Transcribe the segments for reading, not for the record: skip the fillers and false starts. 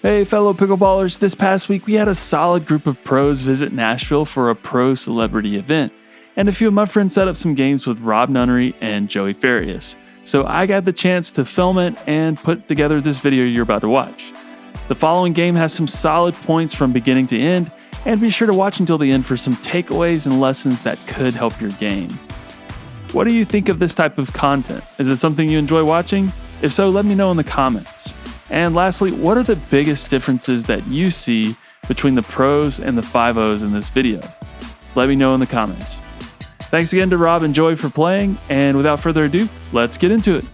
Hey, fellow pickleballers, this past week we had a solid group of pros visit Nashville for a pro celebrity event, and a few of my friends set up some games with Rob Nunnery and Joey Farias. So I got the chance to film it and put together this video you're about to watch. The following game has some solid points from beginning to end, and be sure to watch until the end for some takeaways and lessons that could help your game. What do you think of this type of content? Is it something you enjoy watching? If so, let me know in the comments. And lastly, what are the biggest differences that you see between the pros and the 5-0s in this video? Let me know in the comments. Thanks again to Rob and Joey for playing, and without further ado, let's get into it.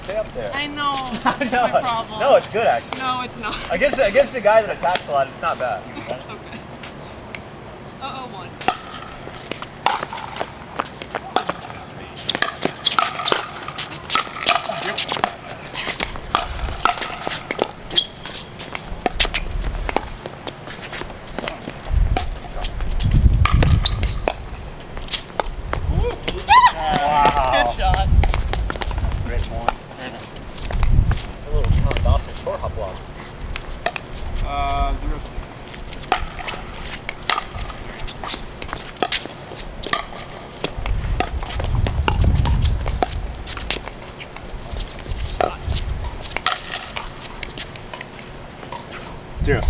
Stay up there. I know. That's my problem. No, it's good actually. No, it's not. Against the guy that attacks a lot, it's not bad. Okay. One. Wow. Good shot. Great point. A little Dawson short hop block. 0-2. Zeros.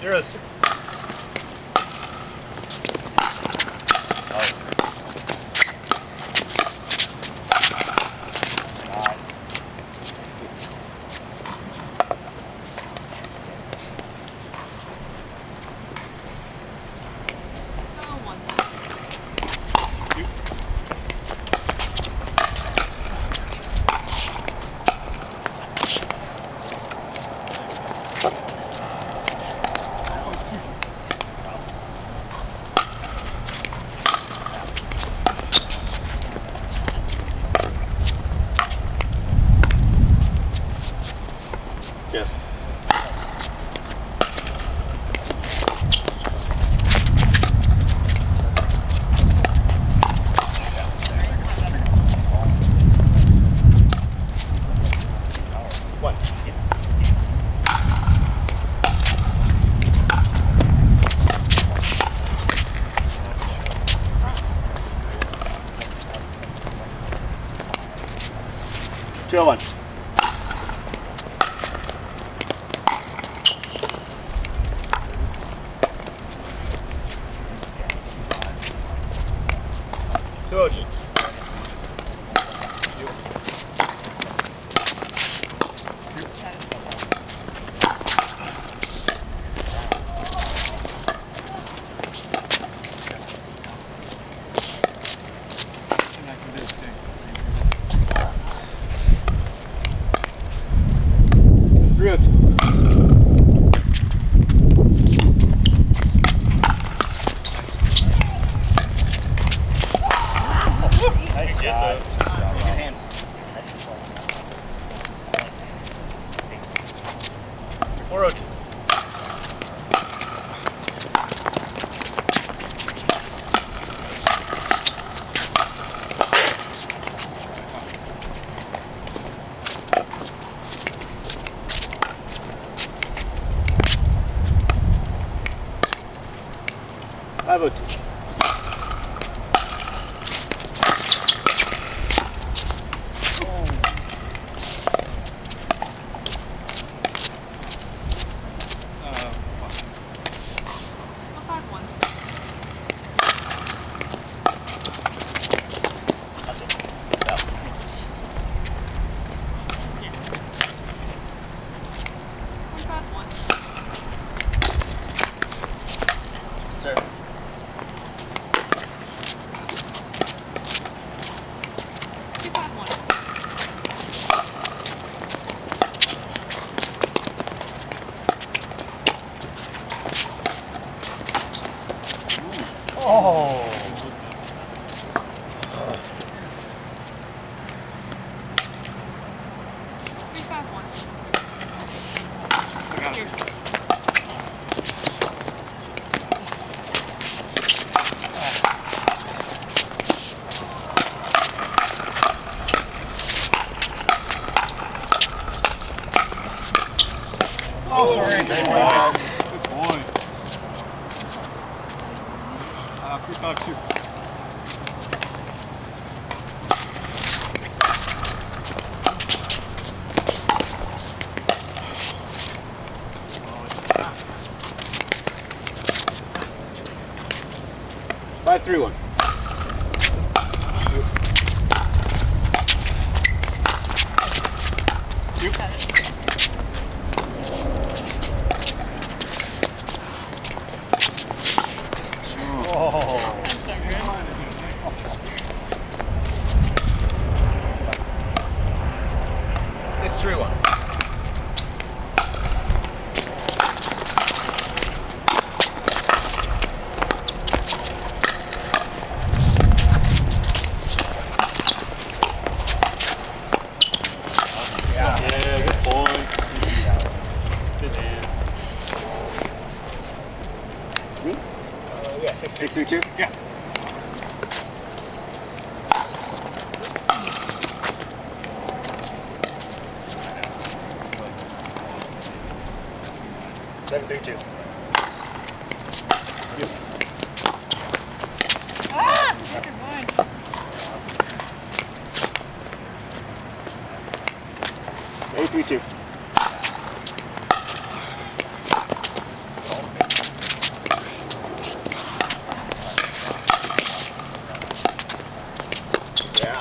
Zeros. Yes. One. Two on one. Georgie. Nice job. Use your hands. 4-0-2. Sir. Oh, sorry. Good point. 3-5-2. Five, 3-1. Oh. 6-3-1. Yeah, good point. Good hand. Yeah, 6-3-2. Yeah. Seven, 3-2. Eight, 3-2. Yeah.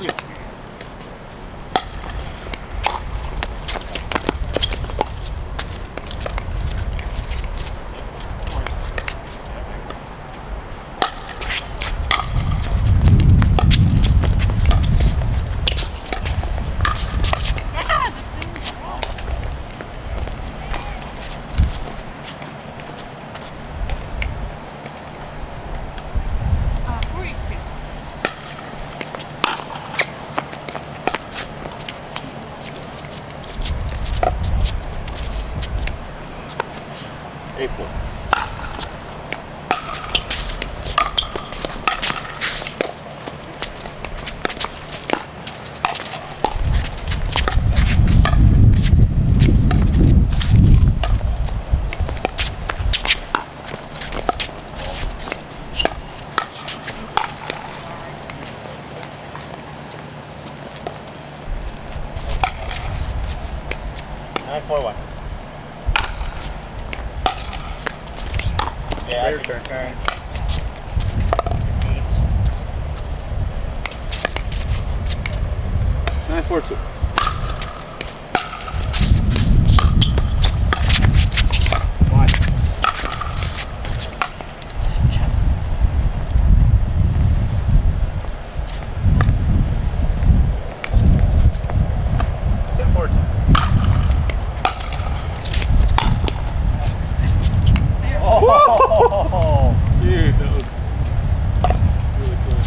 Yeah. 8-4. Nine, 4-1. Yeah, your turn. Okay. 9-4-2. Oh, dude, that was really cool.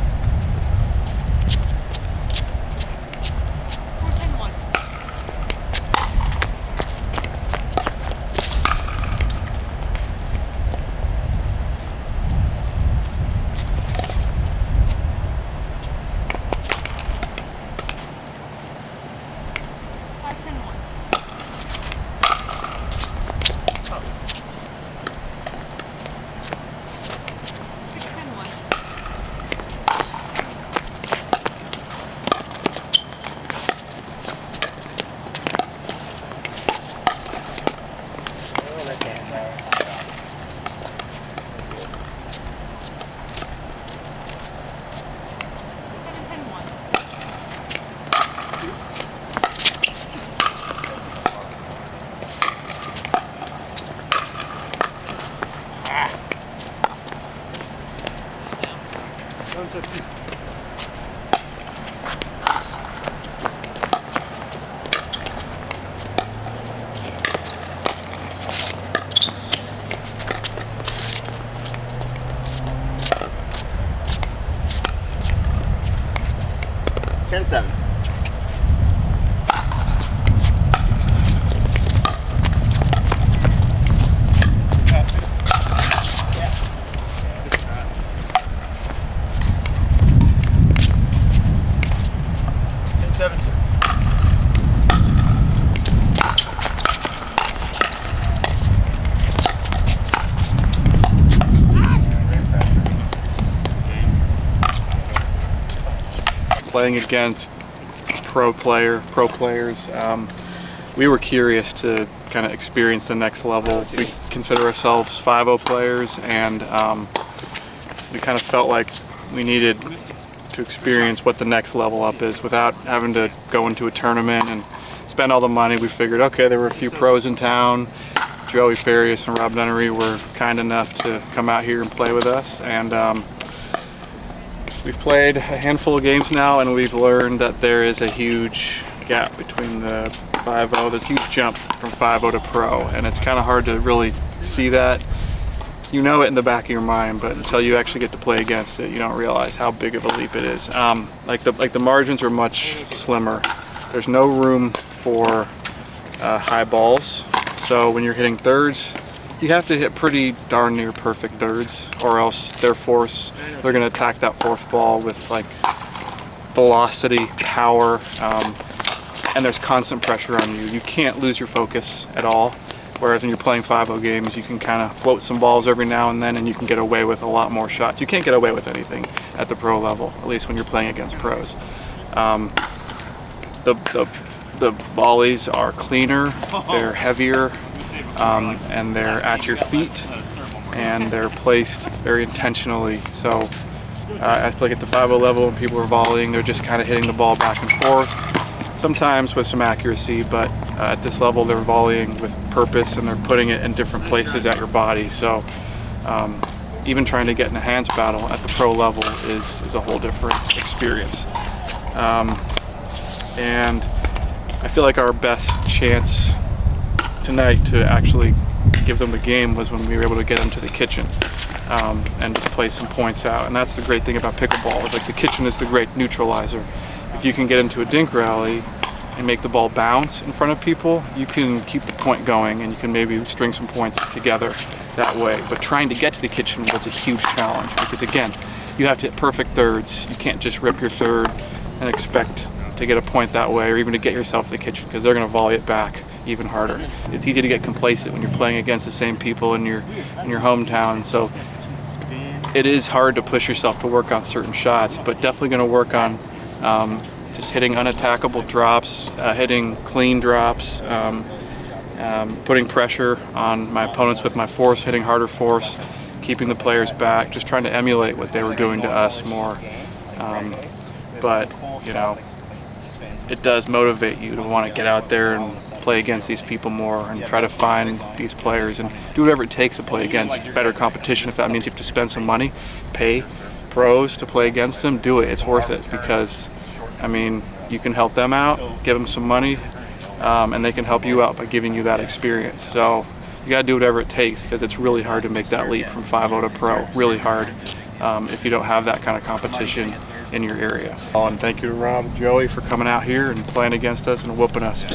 10-7. Playing against pro players, we were curious to kind of experience the next level. We consider ourselves 5-0 players, and we kind of felt like we needed to experience what the next level up is without having to go into a tournament and spend all the money. We figured, okay, there were a few pros in town. Joey Farias and Rob Nunnery were kind enough to come out here and play with us, and we've played a handful of games now, and we've learned that there is a huge gap between the 5-0, there's a huge jump from 5-0 to pro, and it's kind of hard to really see that. You know it in the back of your mind, but until you actually get to play against it, you don't realize how big of a leap it is. Like the margins are much slimmer. There's no room for high balls, so when you're hitting thirds, you have to hit pretty darn near perfect thirds, or else they're going to attack that fourth ball with like velocity, power, and there's constant pressure on you. You can't lose your focus at all. Whereas when you're playing 5-0 games, you can kind of float some balls every now and then, and you can get away with a lot more shots. You can't get away with anything at the pro level, at least when you're playing against pros. The volleys are cleaner, they're heavier, and they're at your feet, and they're placed very intentionally. So I feel like at the 5-0 level, when people are volleying, they're just kind of hitting the ball back and forth, sometimes with some accuracy, but at this level they're volleying with purpose, and they're putting it in different places at your body. So even trying to get in a hands battle at the pro level is a whole different experience. And I feel like our best chance tonight to actually give them the game was when we were able to get them to the kitchen and just play some points out. And that's the great thing about pickleball, is like the kitchen is the great neutralizer. If you can get into a dink rally and make the ball bounce in front of people, you can keep the point going, and you can maybe string some points together that way. But trying to get to the kitchen was a huge challenge, because again, you have to hit perfect thirds. You can't just rip your third and expect to get a point that way, or even to get yourself to the kitchen, because they're going to volley it back even harder. It's easy to get complacent when you're playing against the same people in your hometown. So it is hard to push yourself to work on certain shots, but definitely going to work on just hitting unattackable drops, hitting clean drops, putting pressure on my opponents with my force, hitting harder force, keeping the players back, just trying to emulate what they were doing to us more. But you know, it does motivate you to want to get out there and play against these people more, and try to find these players and do whatever it takes to play against better competition. If that means you have to spend some money, pay pros to play against them, do it. It's worth it, because I mean, you can help them out, give them some money, and they can help you out by giving you that experience. So you got to do whatever it takes, because it's really hard to make that leap from 5-0 to pro. Really hard if you don't have that kind of competition in your area. And thank you to Rob and Joey for coming out here and playing against us and whooping us.